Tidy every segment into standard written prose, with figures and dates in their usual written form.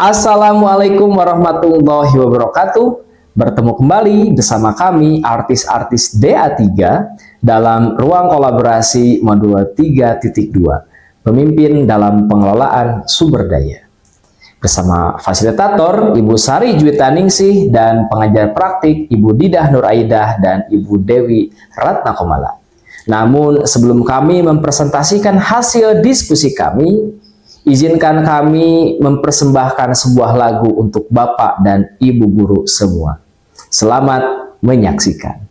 Assalamualaikum warahmatullahi wabarakatuh. Bertemu kembali bersama kami artis-artis DA3 dalam ruang kolaborasi modul 3.2, pemimpin dalam pengelolaan sumber daya. Bersama fasilitator Ibu Sari Juwitaningsih dan pengajar praktik Ibu Didah Nuraidah dan Ibu Dewi Ratnakomala. Namun sebelum kami mempresentasikan hasil diskusi kami, izinkan kami mempersembahkan sebuah lagu untuk Bapak dan Ibu guru semua. Selamat menyaksikan.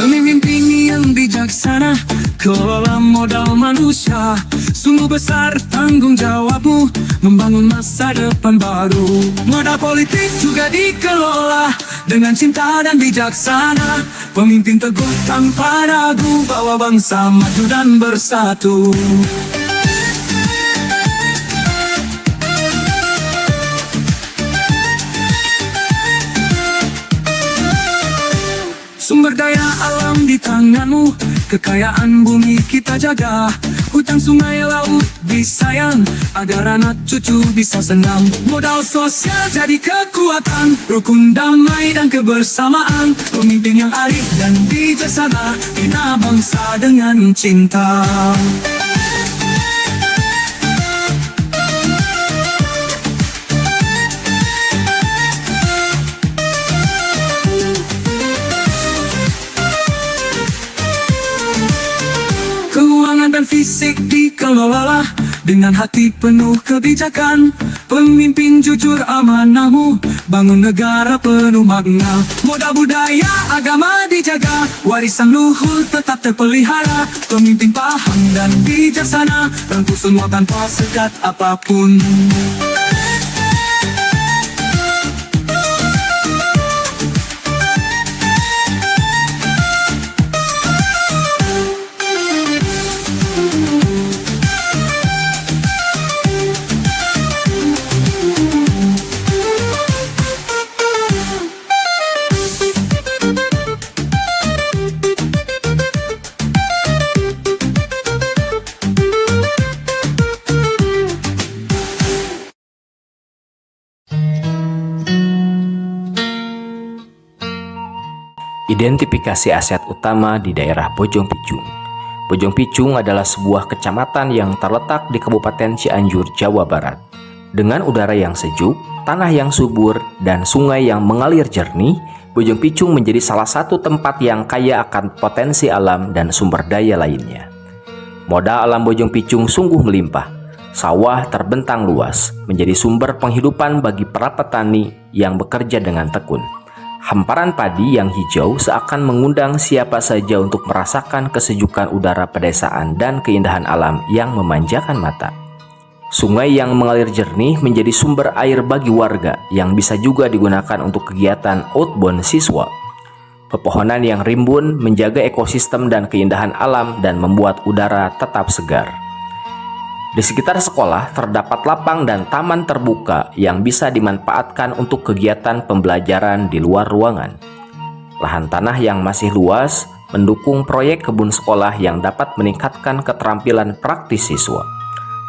Pemimpin yang bijaksana, kelola modal manusia. Sungguh besar tanggung jawabmu membangun masa depan baru. Modal politik juga dikelola dengan cinta dan bijaksana. Pemimpin teguh tanpa ragu, bawa bangsa maju dan bersatu. Sumber daya alam di tanganmu, kekayaan bumi kita jaga. Hutan, sungai, laut disayang, agar anak cucu bisa senang. Modal sosial jadi kekuatan, rukun damai dan kebersamaan. Pemimpin yang arif dan bijaksana, bina bangsa dengan cinta. Keuangan dan fisik dikelola dengan hati penuh kebijakan. Pemimpin jujur amanahmu, bangun negara penuh makna. Modal budaya agama dijaga, warisan luhur tetap terpelihara. Pemimpin paham dan bijaksana, rangkul semua tanpa sekat apapun. Identifikasi aset utama di daerah Bojong Picung. Bojong Picung adalah sebuah kecamatan yang terletak di Kabupaten Cianjur, Jawa Barat. Dengan udara yang sejuk, tanah yang subur, dan sungai yang mengalir jernih, Bojong Picung menjadi salah satu tempat yang kaya akan potensi alam dan sumber daya lainnya. Modal alam Bojong Picung sungguh melimpah. Sawah terbentang luas, menjadi sumber penghidupan bagi para petani yang bekerja dengan tekun. Hamparan padi yang hijau seakan mengundang siapa saja untuk merasakan kesejukan udara pedesaan dan keindahan alam yang memanjakan mata. Sungai yang mengalir jernih menjadi sumber air bagi warga yang bisa juga digunakan untuk kegiatan outbound siswa. Pepohonan yang rimbun menjaga ekosistem dan keindahan alam dan membuat udara tetap segar. Di sekitar sekolah terdapat lapang dan taman terbuka yang bisa dimanfaatkan untuk kegiatan pembelajaran di luar ruangan. Lahan tanah yang masih luas mendukung proyek kebun sekolah yang dapat meningkatkan keterampilan praktis siswa.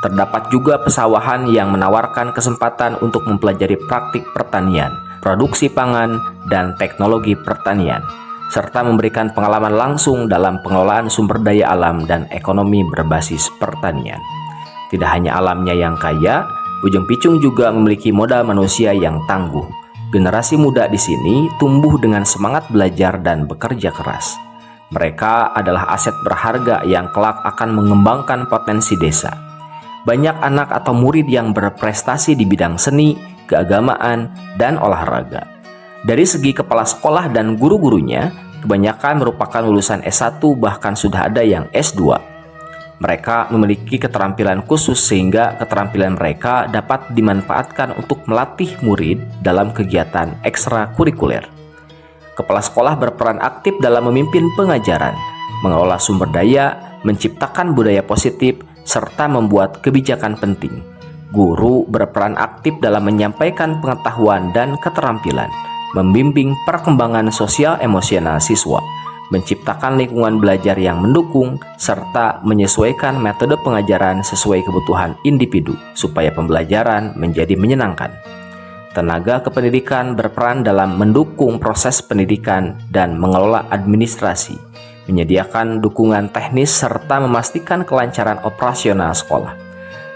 Terdapat juga pesawahan yang menawarkan kesempatan untuk mempelajari praktik pertanian, produksi pangan, dan teknologi pertanian, serta memberikan pengalaman langsung dalam pengelolaan sumber daya alam dan ekonomi berbasis pertanian. Tidak hanya alamnya yang kaya, Bojong Picung juga memiliki modal manusia yang tangguh. Generasi muda di sini tumbuh dengan semangat belajar dan bekerja keras. Mereka adalah aset berharga yang kelak akan mengembangkan potensi desa. Banyak anak atau murid yang berprestasi di bidang seni, keagamaan, dan olahraga. Dari segi kepala sekolah dan guru-gurunya, kebanyakan merupakan lulusan S1 bahkan sudah ada yang S2. Mereka memiliki keterampilan khusus sehingga keterampilan mereka dapat dimanfaatkan untuk melatih murid dalam kegiatan ekstrakurikuler. Kepala sekolah berperan aktif dalam memimpin pengajaran, mengelola sumber daya, menciptakan budaya positif, serta membuat kebijakan penting. Guru berperan aktif dalam menyampaikan pengetahuan dan keterampilan, membimbing perkembangan sosial emosional siswa, menciptakan lingkungan belajar yang mendukung, serta menyesuaikan metode pengajaran sesuai kebutuhan individu supaya pembelajaran menjadi menyenangkan. Tenaga kependidikan berperan dalam mendukung proses pendidikan dan mengelola administrasi, menyediakan dukungan teknis serta memastikan kelancaran operasional sekolah.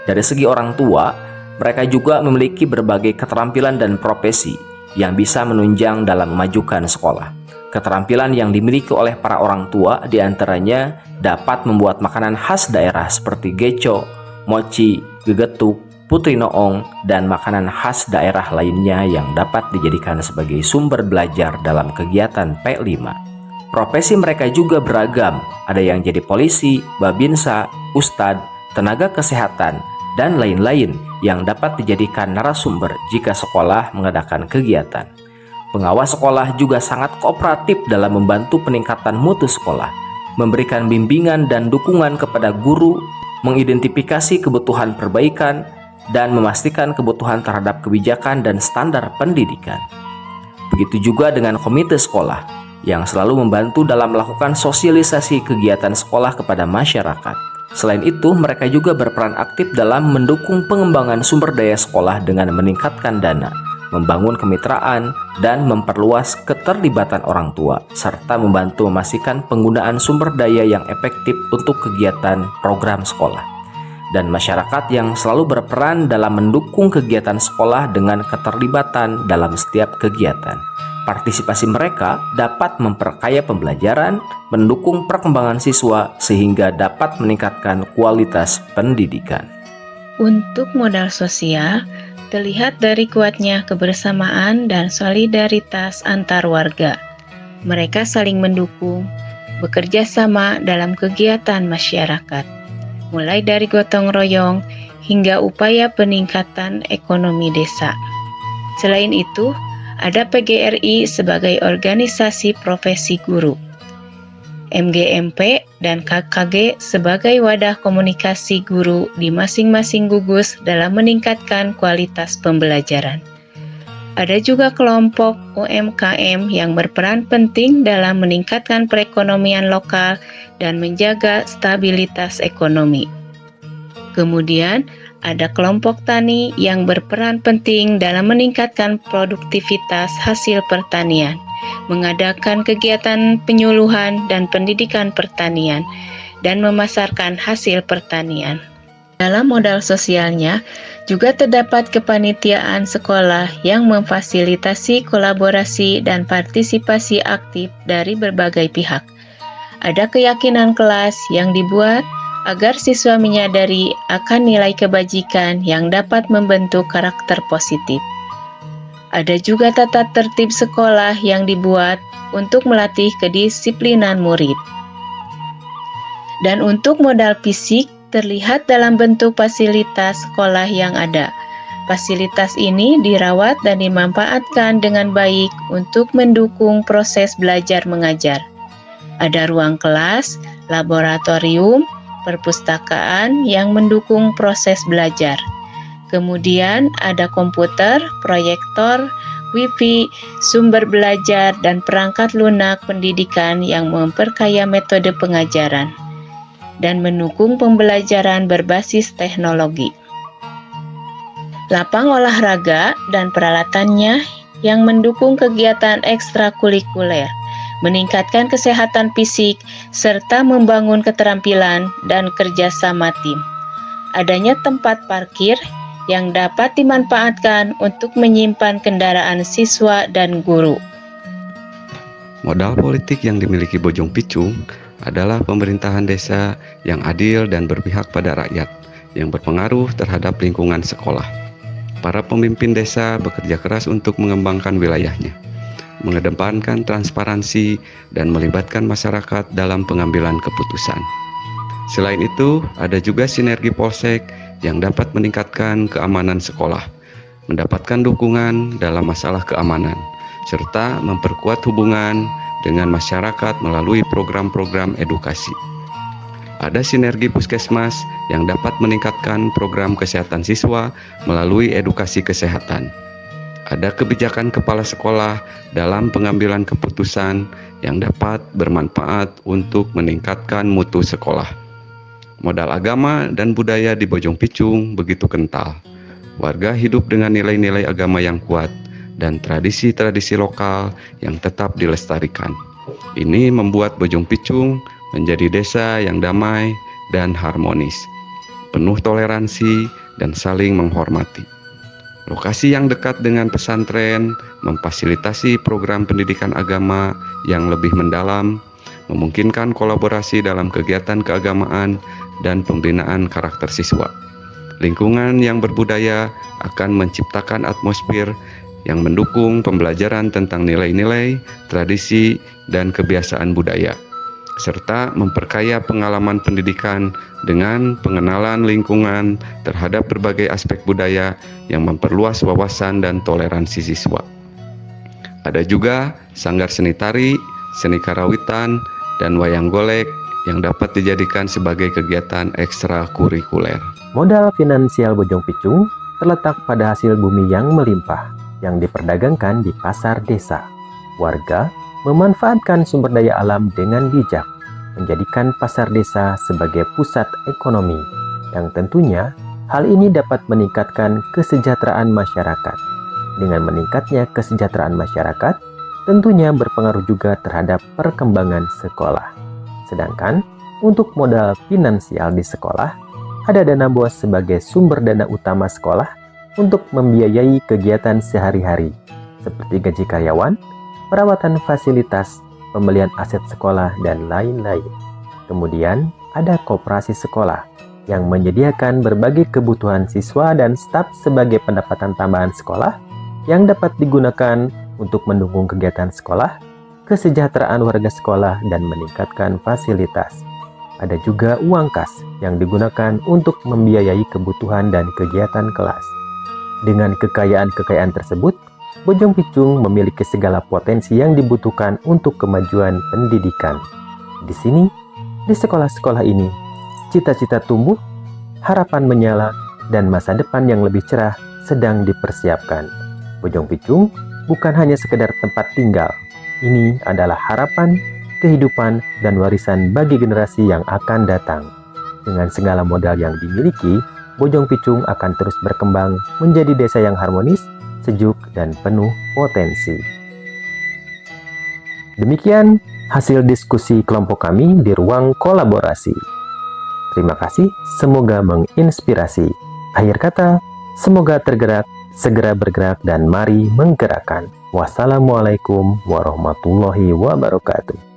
Dari segi orang tua, mereka juga memiliki berbagai keterampilan dan profesi yang bisa menunjang dalam memajukan sekolah. Keterampilan yang dimiliki oleh para orang tua diantaranya dapat membuat makanan khas daerah seperti geco, mochi, gegetuk, putri noong, dan makanan khas daerah lainnya yang dapat dijadikan sebagai sumber belajar dalam kegiatan P5. Profesi mereka juga beragam, ada yang jadi polisi, babinsa, ustadz, tenaga kesehatan, dan lain-lain yang dapat dijadikan narasumber jika sekolah mengadakan kegiatan. Pengawas sekolah juga sangat kooperatif dalam membantu peningkatan mutu sekolah, memberikan bimbingan dan dukungan kepada guru, mengidentifikasi kebutuhan perbaikan, dan memastikan kebutuhan terhadap kebijakan dan standar pendidikan. Begitu juga dengan komite sekolah, yang selalu membantu dalam melakukan sosialisasi kegiatan sekolah kepada masyarakat. Selain itu, mereka juga berperan aktif dalam mendukung pengembangan sumber daya sekolah dengan meningkatkan dana, membangun kemitraan, dan memperluas keterlibatan orang tua, serta membantu memastikan penggunaan sumber daya yang efektif untuk kegiatan program sekolah. Dan masyarakat yang selalu berperan dalam mendukung kegiatan sekolah dengan keterlibatan dalam setiap kegiatan. Partisipasi mereka dapat memperkaya pembelajaran, mendukung perkembangan siswa, sehingga dapat meningkatkan kualitas pendidikan. Untuk modal sosial, terlihat dari kuatnya kebersamaan dan solidaritas antar warga. Mereka saling mendukung, bekerja sama dalam kegiatan masyarakat, mulai dari gotong royong hingga upaya peningkatan ekonomi desa. Selain itu, ada PGRI sebagai organisasi profesi guru, MGMP dan KKG sebagai wadah komunikasi guru di masing-masing gugus dalam meningkatkan kualitas pembelajaran. Ada juga kelompok UMKM yang berperan penting dalam meningkatkan perekonomian lokal dan menjaga stabilitas ekonomi. Kemudian, ada kelompok tani yang berperan penting dalam meningkatkan produktivitas hasil pertanian, mengadakan kegiatan penyuluhan dan pendidikan pertanian, dan memasarkan hasil pertanian. Dalam modal sosialnya, juga terdapat kepanitiaan sekolah yang memfasilitasi kolaborasi dan partisipasi aktif dari berbagai pihak. Ada keyakinan kelas yang dibuat agar siswa menyadari akan nilai kebajikan yang dapat membentuk karakter positif. Ada juga tata tertib sekolah yang dibuat untuk melatih kedisiplinan murid. Dan untuk modal fisik terlihat dalam bentuk fasilitas sekolah yang ada. Fasilitas ini dirawat dan dimanfaatkan dengan baik untuk mendukung proses belajar mengajar. Ada ruang kelas, laboratorium, perpustakaan yang mendukung proses belajar. Kemudian ada komputer, proyektor, wifi, sumber belajar, dan perangkat lunak pendidikan yang memperkaya metode pengajaran dan mendukung pembelajaran berbasis teknologi. Lapang olahraga dan peralatannya yang mendukung kegiatan ekstrakurikuler, meningkatkan kesehatan fisik, serta membangun keterampilan dan kerjasama tim. Adanya tempat parkir yang dapat dimanfaatkan untuk menyimpan kendaraan siswa dan guru. Modal politik yang dimiliki Bojong Picung adalah pemerintahan desa yang adil dan berpihak pada rakyat, yang berpengaruh terhadap lingkungan sekolah. Para pemimpin desa bekerja keras untuk mengembangkan wilayahnya, mengedepankan transparansi, dan melibatkan masyarakat dalam pengambilan keputusan. Selain itu, ada juga sinergi polsek yang dapat meningkatkan keamanan sekolah, mendapatkan dukungan dalam masalah keamanan, serta memperkuat hubungan dengan masyarakat melalui program-program edukasi. Ada sinergi puskesmas yang dapat meningkatkan program kesehatan siswa melalui edukasi kesehatan. ada kebijakan kepala sekolah dalam pengambilan keputusan yang dapat bermanfaat untuk meningkatkan mutu sekolah. Modal agama dan budaya di Bojong Picung begitu kental. Warga hidup dengan nilai-nilai agama yang kuat dan tradisi-tradisi lokal yang tetap dilestarikan. Ini membuat Bojong Picung menjadi desa yang damai dan harmonis, penuh toleransi dan saling menghormati. Lokasi yang dekat dengan pesantren memfasilitasi program pendidikan agama yang lebih mendalam, memungkinkan kolaborasi dalam kegiatan keagamaan dan pembinaan karakter siswa. Lingkungan yang berbudaya akan menciptakan atmosfer yang mendukung pembelajaran tentang nilai-nilai, tradisi, dan kebiasaan budaya, serta memperkaya pengalaman pendidikan dengan pengenalan lingkungan terhadap berbagai aspek budaya yang memperluas wawasan dan toleransi siswa. Ada juga sanggar seni tari, seni karawitan, dan wayang golek yang dapat dijadikan sebagai kegiatan ekstrakurikuler. Modal finansial Bojong Picung terletak pada hasil bumi yang melimpah yang diperdagangkan di pasar desa. Warga memanfaatkan sumber daya alam dengan bijak, menjadikan pasar desa sebagai pusat ekonomi, yang tentunya hal ini dapat meningkatkan kesejahteraan masyarakat. Dengan meningkatnya kesejahteraan masyarakat, tentunya berpengaruh juga terhadap perkembangan sekolah. Sedangkan untuk modal finansial di sekolah, ada dana BOS sebagai sumber dana utama sekolah untuk membiayai kegiatan sehari-hari, seperti gaji karyawan, perawatan fasilitas, pembelian aset sekolah, dan lain-lain. Kemudian, ada koperasi sekolah yang menyediakan berbagai kebutuhan siswa dan staf sebagai pendapatan tambahan sekolah yang dapat digunakan untuk mendukung kegiatan sekolah, kesejahteraan warga sekolah, dan meningkatkan fasilitas. Ada juga uang kas yang digunakan untuk membiayai kebutuhan dan kegiatan kelas. Dengan kekayaan-kekayaan tersebut, Bojong Picung memiliki segala potensi yang dibutuhkan untuk kemajuan pendidikan. Di sini, di sekolah-sekolah ini, cita-cita tumbuh, harapan menyala, dan masa depan yang lebih cerah sedang dipersiapkan. Bojong Picung bukan hanya sekedar tempat tinggal. Ini adalah harapan, kehidupan, dan warisan bagi generasi yang akan datang. Dengan segala modal yang dimiliki, Bojong Picung akan terus berkembang menjadi desa yang harmonis, sejuk, dan penuh potensi. Demikian hasil diskusi kelompok kami di ruang kolaborasi. Terima kasih, semoga menginspirasi. Akhir kata, semoga tergerak, segera bergerak, dan mari menggerakkan. Wassalamualaikum warahmatullahi wabarakatuh.